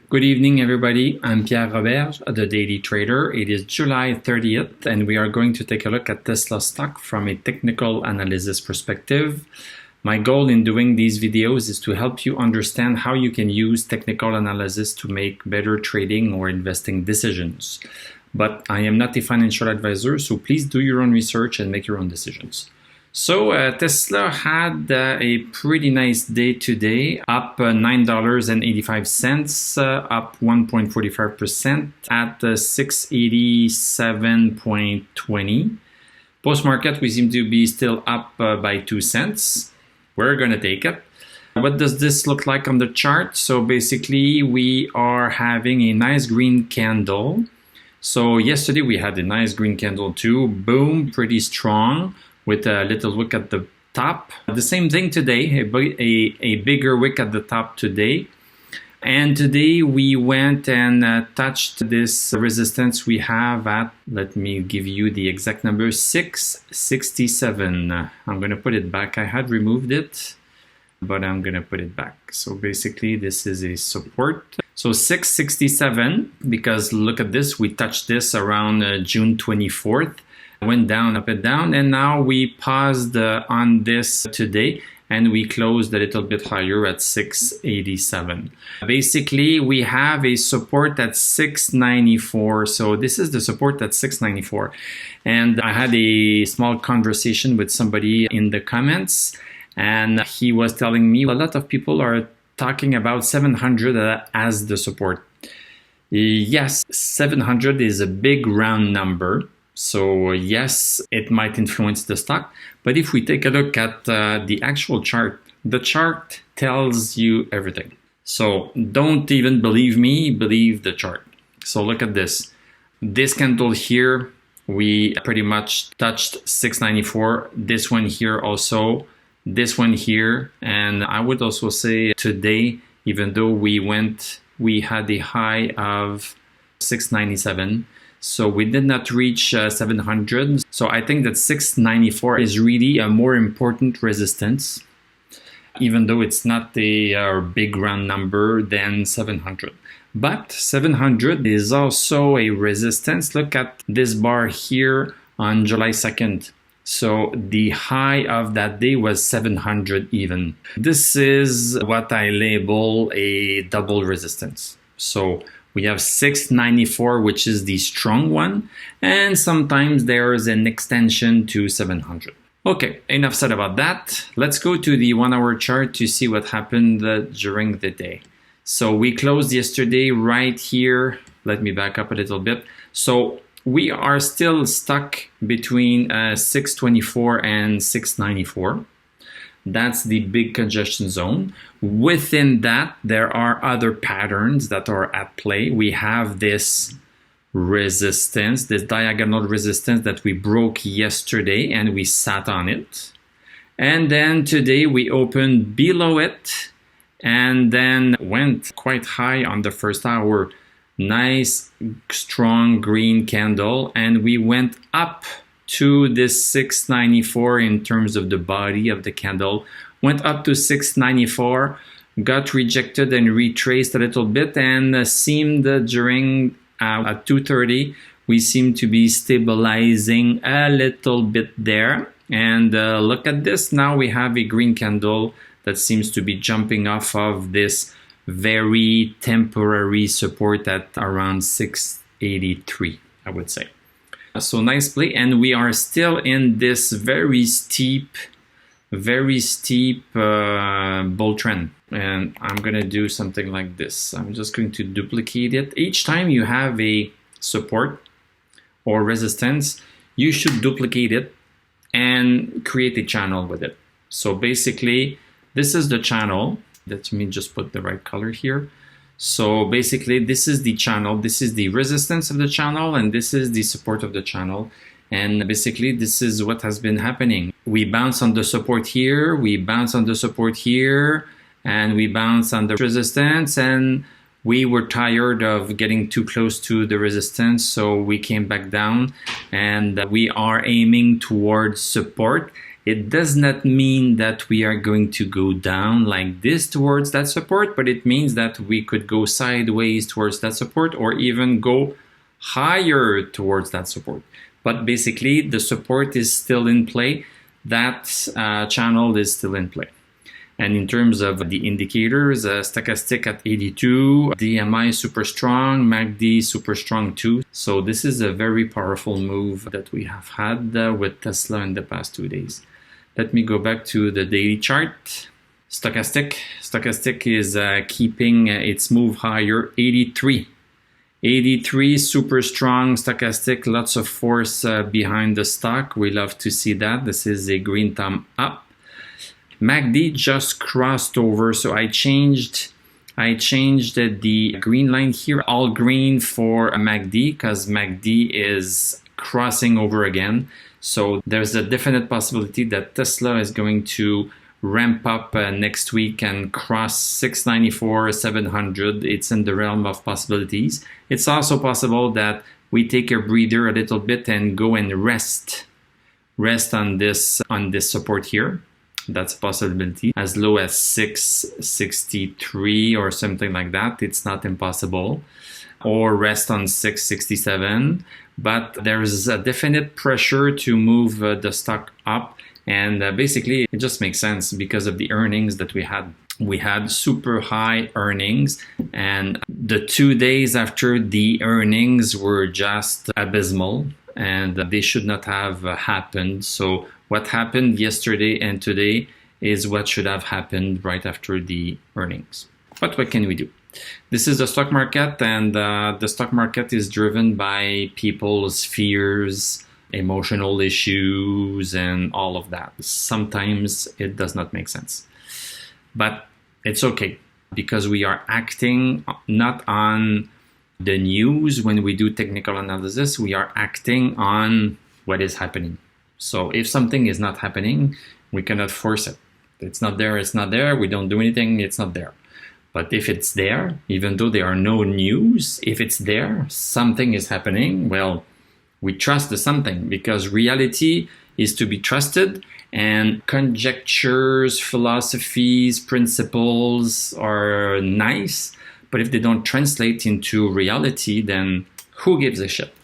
Good evening, everybody. I'm Pierre Robert, the Daily Trader. It is July 30th, and we are going to take a look at Tesla stock from a technical analysis perspective. My goal in doing these videos is to help you understand how you can use technical analysis to make better trading or investing decisions. But I am not a financial advisor, so please do your own research and make your own decisions. So Tesla had a pretty nice day today, up $9.85, up 1.45% at 687.20. Post-market, we seem to be still up by 2 cents. We're going to take it. What does this look like on the chart? So basically, we are having a nice green candle. So yesterday, we had a nice green candle too. Boom, pretty strong, with a little wick at the top. The same thing today, a bigger wick at the top today. And today we went and touched this resistance we have at, let me give you the exact number, 667. I'm going to put it back. I had removed it, but I'm going to put it back. So basically this is a support. So 667, because look at this, we touched this around June 24th. Went down, up and down, and now we paused on this today and we closed a little bit higher at 687. Basically, we have a support at 694. So this is the support at 694. And I had a small conversation with somebody in the comments, and he was telling me a lot of people are talking about 700 as the support. Yes, 700 is a big round number. So yes, it might influence the stock. But if we take a look at the actual chart, the chart tells you everything. So don't even believe me, believe the chart. So look at this. This candle here, we pretty much touched 694. This one here also, this one here. And I would also say today, even though we had a high of 697. So we did not reach 700. So I think that 694 is really a more important resistance, even though it's not a big round number than 700. But 700 is also a resistance. Look at this bar here on July 2nd. So the high of that day was 700 even. This is what I label a double resistance. So we have 694, which is the strong one, and sometimes there's an extension to 700. Okay, enough said about that. Let's go to the 1 hour chart to see what happened during the day. So we closed yesterday right here. Let me back up a little bit. So we are still stuck between 624 and 694. That's the big congestion zone. Within that, there are other patterns that are at play. We have this resistance, this diagonal resistance that we broke yesterday and we sat on it. And then today we opened below it and then went quite high on the first hour. Nice, strong green candle, and we went up to this 694 in terms of the body of the candle, went up to 694, got rejected and retraced a little bit, and seemed during at 2:30 we seem to be stabilizing a little bit there. And look at this, now we have a green candle that seems to be jumping off of this very temporary support at around 683, I would say. So nice play, and we are still in this very steep bull trend. And I'm gonna do something like this. I'm just going to duplicate it. Each time you have a support or resistance, you should duplicate it and create a channel with it. So basically, this is the channel. Let me just put the right color here. So basically, this is the channel, this is the resistance of the channel, and this is the support of the channel. And basically, this is what has been happening. We bounce on the support here, we bounce on the support here, and we bounce on the resistance, and we were tired of getting too close to the resistance, so we came back down, and we are aiming towards support. It does not mean that we are going to go down like this towards that support, but it means that we could go sideways towards that support or even go higher towards that support. But basically, the support is still in play. That channel is still in play. And in terms of the indicators, stochastic at 82, DMI super strong, MACD super strong too. So this is a very powerful move that we have had with Tesla in the past 2 days. Let me go back to the daily chart. Stochastic is keeping its move higher, 83. 83, super strong stochastic, lots of force behind the stock. We love to see that. This is a green thumb up. MACD just crossed over, so I changed the green line here, all green for a MACD, because MACD is crossing over again. So there's a definite possibility that Tesla is going to ramp up next week and cross 694, 700. It's in the realm of possibilities. It's also possible that we take a breather a little bit and go and rest on this support here. That's a possibility. As low as 663 or something like that. It's not impossible. Or rest on 667. But there is a definite pressure to move the stock up. And basically, it just makes sense because of the earnings that we had. We had super high earnings, and the 2 days after the earnings were just abysmal, and they should not have happened. So what happened yesterday and today is what should have happened right after the earnings. But what can we do? This is the stock market, and the stock market is driven by people's fears, emotional issues, and all of that. Sometimes it does not make sense. But it's okay, because we are acting not on the news when we do technical analysis. We are acting on what is happening. So if something is not happening, we cannot force it. It's not there, it's not there. We don't do anything, it's not there. But if it's there, even though there are no news, if it's there, something is happening, well, we trust the something, because reality is to be trusted, and conjectures, philosophies, principles are nice, but if they don't translate into reality, then who gives a shit?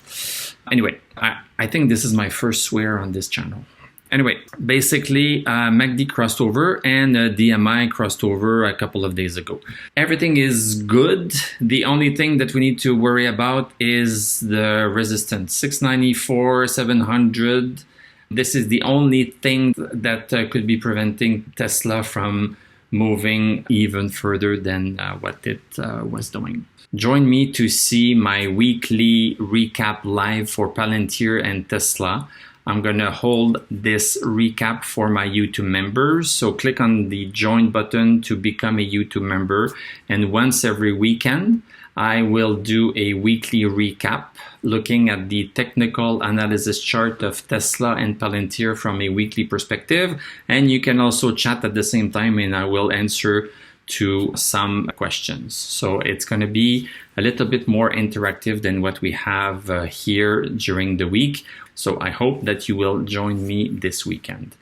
Anyway, I think this is my first swear on this channel. Anyway, basically, MACD crossed over and DMI crossed over a couple of days ago. Everything is good. The only thing that we need to worry about is the resistance, 694, 700. This is the only thing that could be preventing Tesla from moving even further than what it was doing. Join me to see my weekly recap live for Palantir and Tesla. I'm going to hold this recap for my YouTube members. So click on the join button to become a YouTube member. And once every weekend, I will do a weekly recap looking at the technical analysis chart of Tesla and Palantir from a weekly perspective. And you can also chat at the same time, and I will answer to some questions. So it's going to be a little bit more interactive than what we have here during the week. So I hope that you will join me this weekend.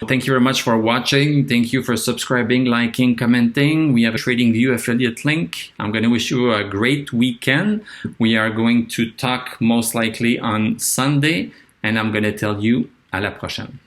Thank you very much for watching. Thank you for subscribing, liking, commenting. We have a TradingView affiliate link. I'm going to wish you a great weekend. We are going to talk most likely on Sunday, and I'm going to tell you à la prochaine.